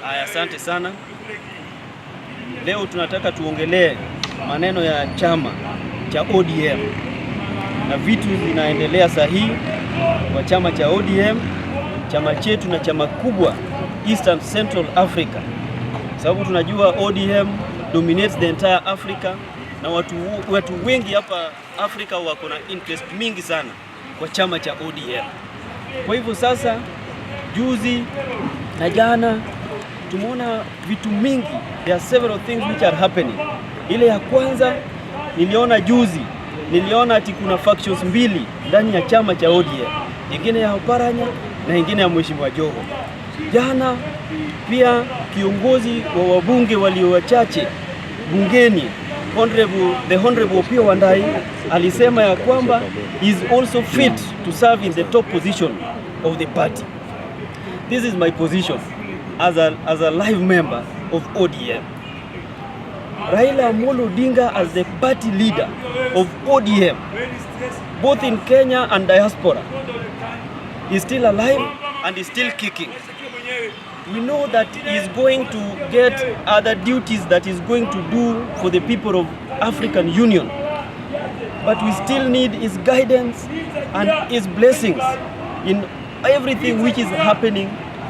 Asante sana. Leo tunataka tuongelee maneno ya chama cha ODM na vitu vinaendelea sahihi kwa chama cha ODM, chama chetu na chama kubwa Eastern Central Africa, sababu tunajua ODM dominates the entire Africa na watu wengi hapa Afrika wako na interest mingi sana kwa chama cha ODM. Kwa hivyo sasa, juzi na jana tumeona vitu mingi. There are several things which are happening. Ile ya kwanza niliona ati kuna factions mbili ndani ya chama cha ODM, ingine ya Oparanya na ingine ya Mheshimiwa Joho. Jana pia kiongozi wa wabunge walio wachache bungeni, the Honorable Opiyo Wandayi, alisema ya kwamba he is also fit to serve in the top position of the party. This is my position as a live member of ODM. Raila Amolo Odinga as the party leader of ODM, both in Kenya and diaspora, is still alive and is still kicking. We know that he is going to get other duties that he is going to do for the people of African Union. But we still need his guidance and his blessings in everything which is happening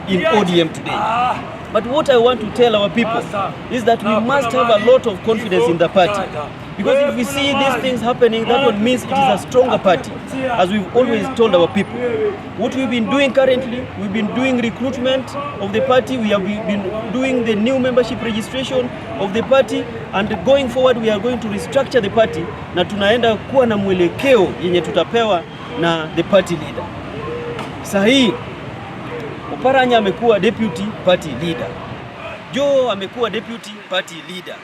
in ODM today. But what I want to tell our people is that we must have a lot of confidence in the party. Because if we see these things happening, that one means it is a stronger party, as we've always told our people. What we've been doing currently, we've been doing recruitment of the party, we have been doing the new membership registration of the party, and going forward we are going to restructure the party, na tunaenda kuwa na mwelekeo yenye tutapewa na the party leader. Sahi Oparanya amekuwa deputy party leader, Joho amekuwa deputy party leader,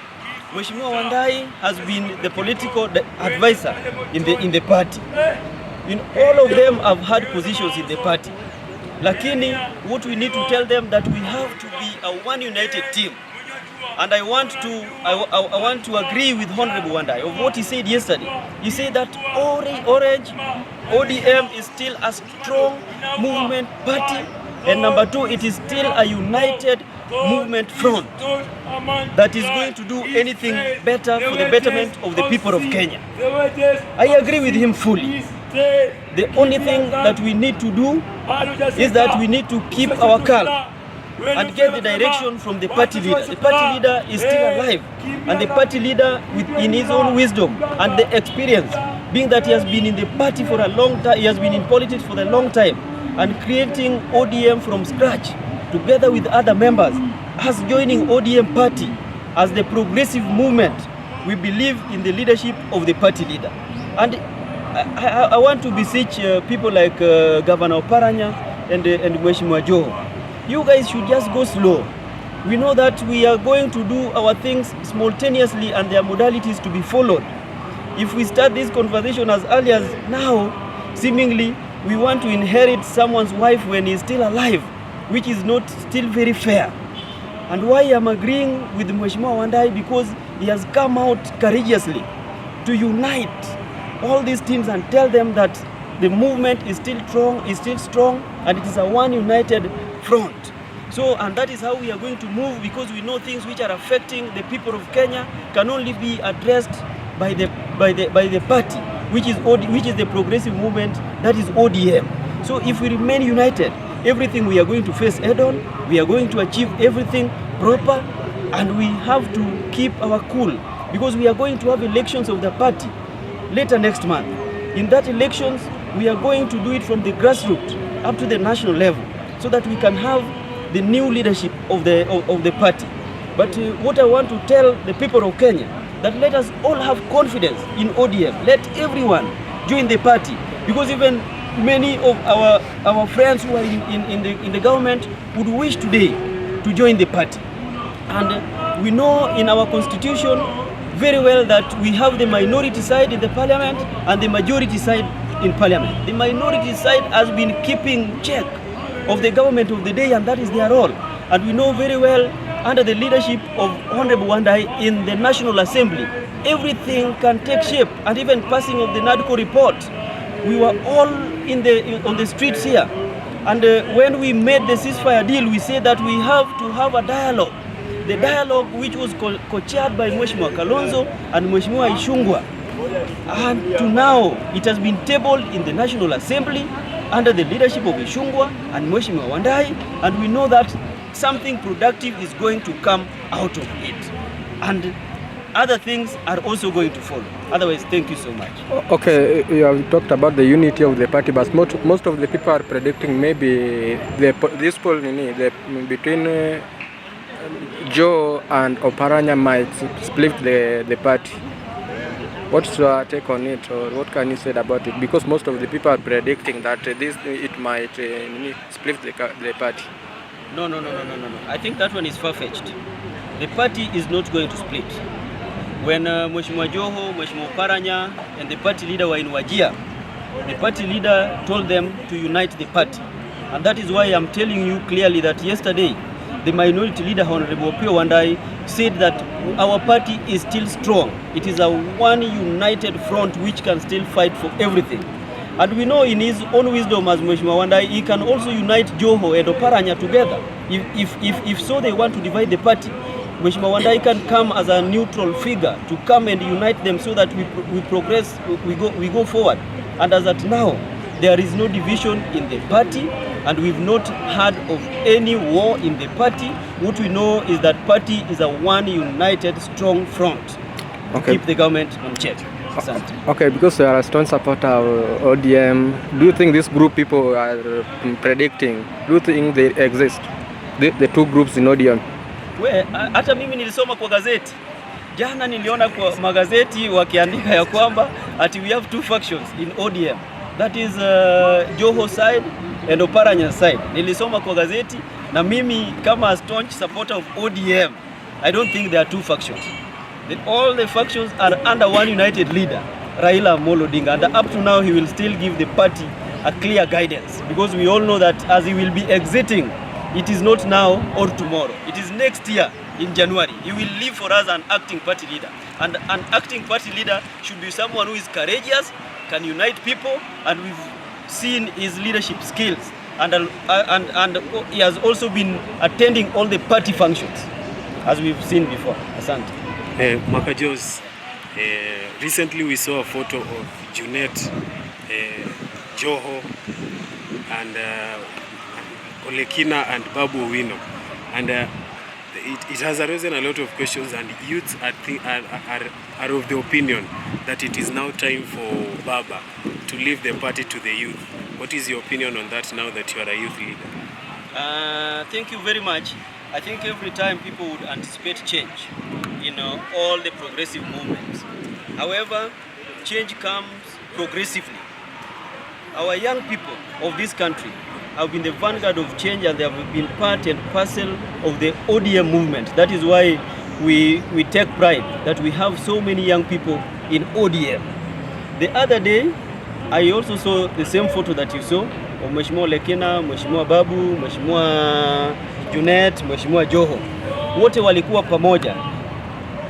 Mheshimiwa Wandayi has been the political advisor in the party. All of them have had positions in the party. Lakini what we need to tell them that we have to be a one united team. And I want to agree with Honorable Wandayi of what he said yesterday. He said that Orange ODM is still a strong movement party, and number two, it is still a united movement front that is going to do anything better for the betterment of the people of Kenya. I agree with him fully. The only thing that we need to do is that we need to keep our calm and get the direction from the party leader. The party leader is still alive, and the party leader, in his own wisdom and the experience, being that he has been in the party for a long time, he has been in politics for a long time, and creating ODM from scratch together with other members, as joining ODM party as the progressive movement. We believe in the leadership of the party leader. And I want to beseech people like Governor Oparanya and Mheshimiwa Joho. You guys should just go slow. We know that we are going to do our things simultaneously and there are modalities to be followed. If we start this conversation as early as now, seemingly we want to inherit someone's wife when he's still alive, which is not still very fair. And why I'm agreeing with Mheshimiwa Wandayi, because he has come out courageously to unite all these teams and tell them that the movement is still strong, and it is a one united front. So, and that is how we are going to move, because we know things which are affecting the people of Kenya can only be addressed by the party, which is the progressive movement, that is ODM. So if we remain united, everything we are going to face head on, we are going to achieve everything proper, and we have to keep our cool, because we are going to have elections of the party later next month. In that elections, we are going to do it from the grassroots up to the national level, so that we can have the new leadership of the party. But what I want to tell the people of Kenya, that let us all have confidence in ODM. Let everyone join the party, because even many of our friends who are in the government would wish today to join the party. And we know in our constitution very well that we have the minority side in the parliament and the majority side in parliament. The minority side has been keeping check of the government of the day, and that is their role. And we know very well, under the leadership of Honorable Wandayi in the National Assembly, everything can take shape. And even passing of the NADCO report, we were all on the streets here And when we made the ceasefire deal, we said that we have to have a dialogue. The dialogue which was co-chaired by Mheshimiwa Kalonzo and Mheshimiwa Ishungwa. And to now, it has been tabled in the National Assembly under the leadership of Ishungwa and Mheshimiwa Wandai, and we know that something productive is going to come out of it. And other things are also going to follow. Otherwise, thank you so much. Okay, you have talked about the unity of the party, but most of the people are predicting maybe this poll between Joe and Oparanya might split the party. What's your take on it, or what can you say about it? Because most of the people are predicting that it might split the party. No. I think that one is far-fetched. The party is not going to split. When Mheshimiwa Joho, Mheshimiwa Oparanya and the party leader were in Wajir, the party leader told them to unite the party. And that is why I'm telling you clearly that yesterday, the minority leader, Honorable Opiyo Wandai, said that our party is still strong. It is a one united front which can still fight for everything. And we know in his own wisdom as Mheshimiwa Wandai, he can also unite Joho and Oparanya together. If so they want to divide the party, Mheshimiwa Wandai can come as a neutral figure to come and unite them so that we progress, we go forward. And as at now, there is no division in the party, and we've not heard of any war in the party. What we know is that party is a one united, strong front to keep the government on check. Okay, because you are a strong supporter of ODM, do you think this group people are predicting, do you think they exist, the two groups in ODM? Hata mimi nilisoma kwa gazeti. Jana niliona kwa magazeti wakiandika ya kwamba we have two factions in ODM. That is Joho side and Oparanya side. Nilisoma kwa gazeti, na mimi kama a staunch supporter of ODM, I don't think there are two factions. All the factions are under one united leader, Raila Amolo Odinga, and up to now he will still give the party a clear guidance, because we all know that as he will be exiting, it is not now or tomorrow. It is next year in January. He will leave for us an acting party leader. And an acting party leader should be someone who is courageous, can unite people, and we've seen his leadership skills. And he has also been attending all the party functions, as we've seen before. Asante. Makajos, recently we saw a photo of Junet, Joho, and Olekina and Babu Owino, and it has arisen a lot of questions, and youths are of the opinion that it is now time for Baba to leave the party to the youth. What is your opinion on that now that you are a youth leader? Thank you very much. I think every time people would anticipate change, all the progressive movements. However, change comes progressively. Our young people of this country have been the vanguard of change, and they have been part and parcel of the ODM movement. That is why we take pride that we have so many young people in ODM. The other day, I also saw the same photo that you saw of Mheshimiwa Olekina, Mheshimiwa Babu, Mheshimiwa Junet, Mheshimiwa Joho. Wote walikuwa pamoja,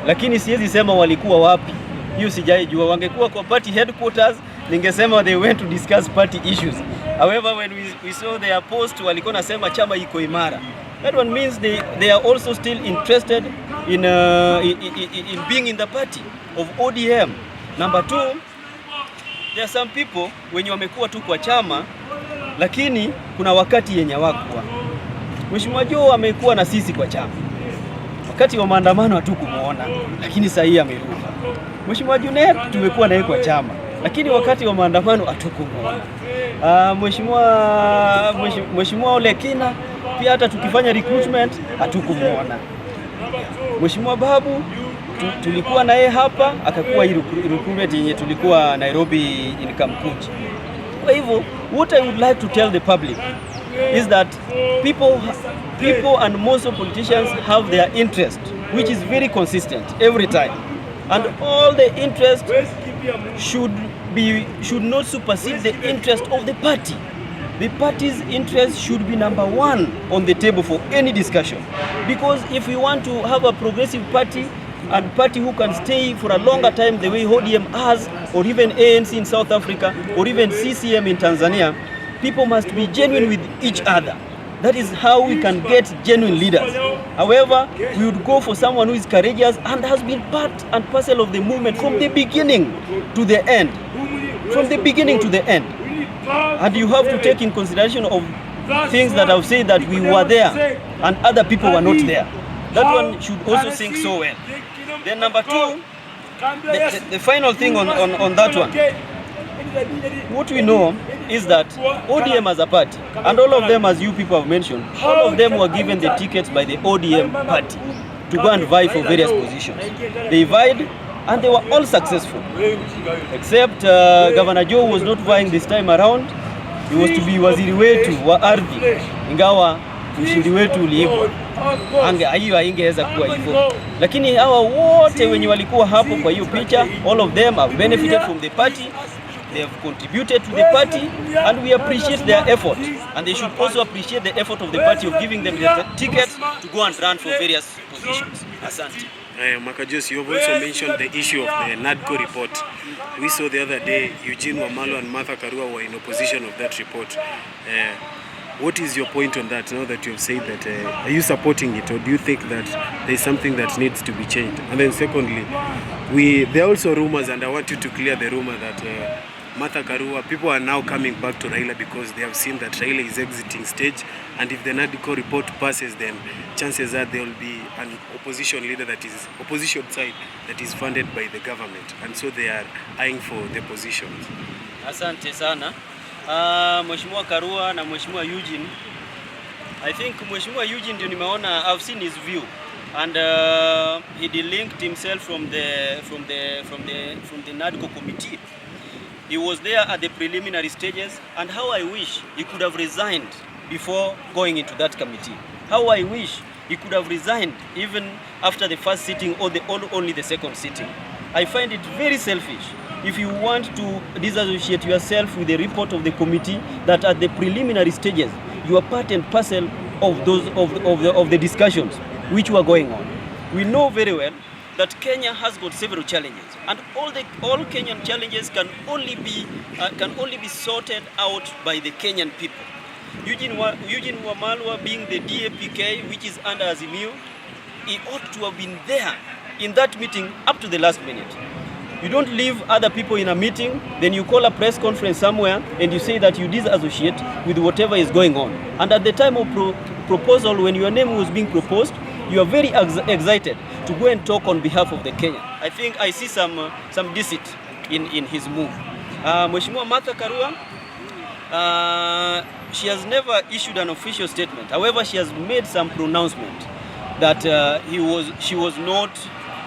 lakini siwezi sema walikuwa wapi. Hiyo sijaijua. Wangekuwa kwa party headquarters, ningesema they went to discuss party issues. However, when we saw their post, walikuwa nasema chama iko imara. That one means they are also still interested in being in the party of ODM. Number two, there are some people wenye wamekuwa tu kwa chama, lakini kuna wakati yenye hawakuwa. Mheshimiwa Joho amekuwa na sisi kwa chama. Wakati wa maandamano hatukumuona, lakini sasa hii amerudi. Mheshimiwa Junet tumekuwa naye kwa chama, lakini wakati wa maandamano hatukumuona. Mheshimiwa Olekina pia hata tukifanya recruitment hatukumuona. Mheshimiwa Babu tulikuwa naye hapa, akakuwa recruitment yenye tulikuwa Nairobi in Kamkunji. Kwa hivyo, what I would like to tell the public is that people and most of politicians have their interest, which is very consistent every time. And all the interest should not supersede the interest of the party. The party's interest should be number one on the table for any discussion. Because if we want to have a progressive party, and party who can stay for a longer time the way ODM has, or even ANC in South Africa, or even CCM in Tanzania, people must be genuine with each other. That is how we can get genuine leaders. However, we would go for someone who is courageous and has been part and parcel of the movement from the beginning to the end. From the beginning to the end. And you have to take in consideration of things that I've said, that we were there and other people were not there. That one should also sink so well. Then number two, the final thing on that one. What we know is that ODM as a party, and all of them, as you people have mentioned, all of them were given the tickets by the ODM party to go and vie for various positions. They vied and they were all successful. Except Governor Joe was not vying this time around. He was to be waziri wetu wa ardhi, ingawa ushindi wetu uliibwa. Hiyo haingeweza kuwa hivyo. Lakini hawa wote wenye walikuwa hapo kwa hiyo picha, all of them have benefited from the party. They have contributed to the party, and we appreciate their effort. And they should also appreciate the effort of the party of giving them the tickets to go and run for various positions. Asante. Makajos, you have also mentioned the issue of the NADCO report. We saw the other day Eugene Wamalwa and Martha Karua were in opposition of that report. What is your point on that, now that you have said that? Are you supporting it, or do you think that there is something that needs to be changed? And then secondly, there are also rumors, and I want you to clear the rumor that Martha Karua, people are now coming back to Raila because they have seen that Raila is exiting stage, and if the NADCO report passes, then chances are there will be an opposition leader, that is opposition side, that is funded by the government, and so they are eyeing for the positions. Asante sana. Mheshimiwa Karua na Mheshimiwa Eugene, I think Mheshimiwa Eugene ndio nimeona, I've seen his view, and he delinked himself from the NADCO committee. He was there at the preliminary stages, and how I wish he could have resigned before going into that committee. How I wish he could have resigned even after the first sitting or only the second sitting. I find it very selfish if you want to disassociate yourself with the report of the committee, that at the preliminary stages you are part and parcel of those of the discussions which were going on. We know very well that Kenya has got several challenges, and all Kenyan challenges can only be sorted out by the Kenyan people. Eugene Wamalwa, being the DAPK, which is under Azimio, he ought to have been there in that meeting up to the last minute. You don't leave other people in a meeting, then you call a press conference somewhere and you say that you disassociate with whatever is going on. And at the time of proposal, when your name was being proposed, you are very excited to go and talk on behalf of the Kenyan. I think I see some deceit in his move. Mheshimiwa Martha Karua, she has never issued an official statement. However, she has made some pronouncement that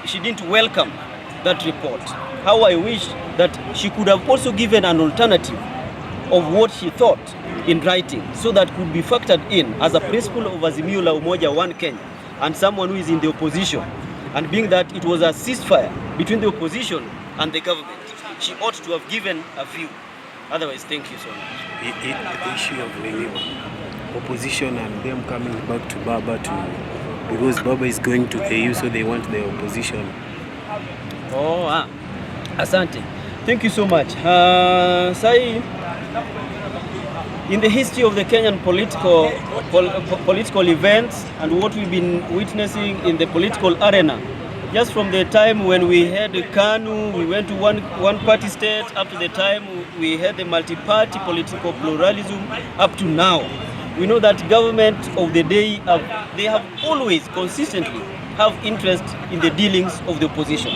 she didn't welcome that report. How I wish that she could have also given an alternative of what she thought in writing, so that could be factored in as a principle of Azimio la Umoja One Kenya, and someone who is in the opposition, and being that it was a ceasefire between the opposition and the government, she ought to have given a view. Otherwise, thank you so much. The issue of the opposition and them coming back to Baba because Baba is going to AU, so they want the opposition. Asante. Thank you so much. In the history of the Kenyan political events and what we've been witnessing in the political arena, just from the time when we had KANU, we went to one party state, up to the time we had the multi-party political pluralism, up to now, we know that government of the day, they have always consistently have interest in the dealings of the opposition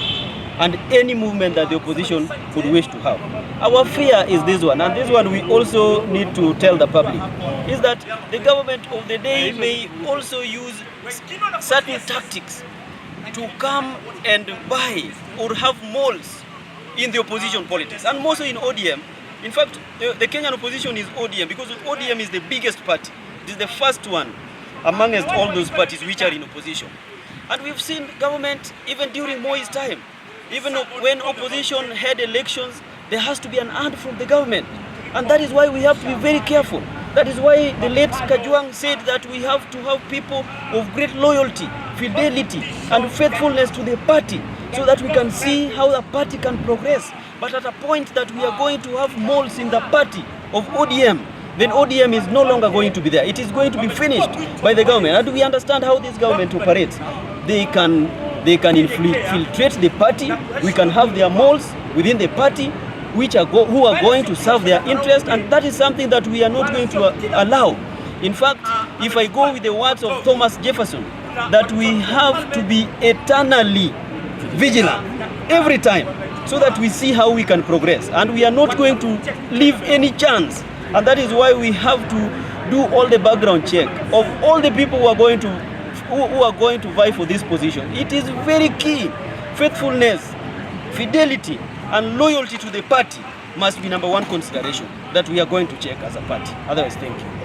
and any movement that the opposition could wish to have. Our fear is this one, and this one we also need to tell the public, is that the government of the day may also use certain tactics to come and buy or have moles in the opposition politics, and mostly in ODM. In fact, the Kenyan opposition is ODM, because ODM is the biggest party. It is the first one amongst all those parties which are in opposition. And we've seen government, even during Moi's time, even when opposition had elections, there has to be an ad from the government. And that is why we have to be very careful. That is why the late Kajwang said that we have to have people of great loyalty, fidelity, and faithfulness to the party, so that we can see how the party can progress. But at a point that we are going to have moles in the party of ODM, then ODM is no longer going to be there. It is going to be finished by the government. And we understand how this government operates. They can infiltrate the party. We can have their moles within the party who are going to serve their interest, and that is something that we are not going to allow. In fact, if I go with the words of Thomas Jefferson, that we have to be eternally vigilant every time so that we see how we can progress, and we are not going to leave any chance. And that is why we have to do all the background check of all the people who are going to vie for this position. It is very key. Faithfulness, fidelity, and loyalty to the party must be #1 consideration that we are going to check as a party. Otherwise, thank you.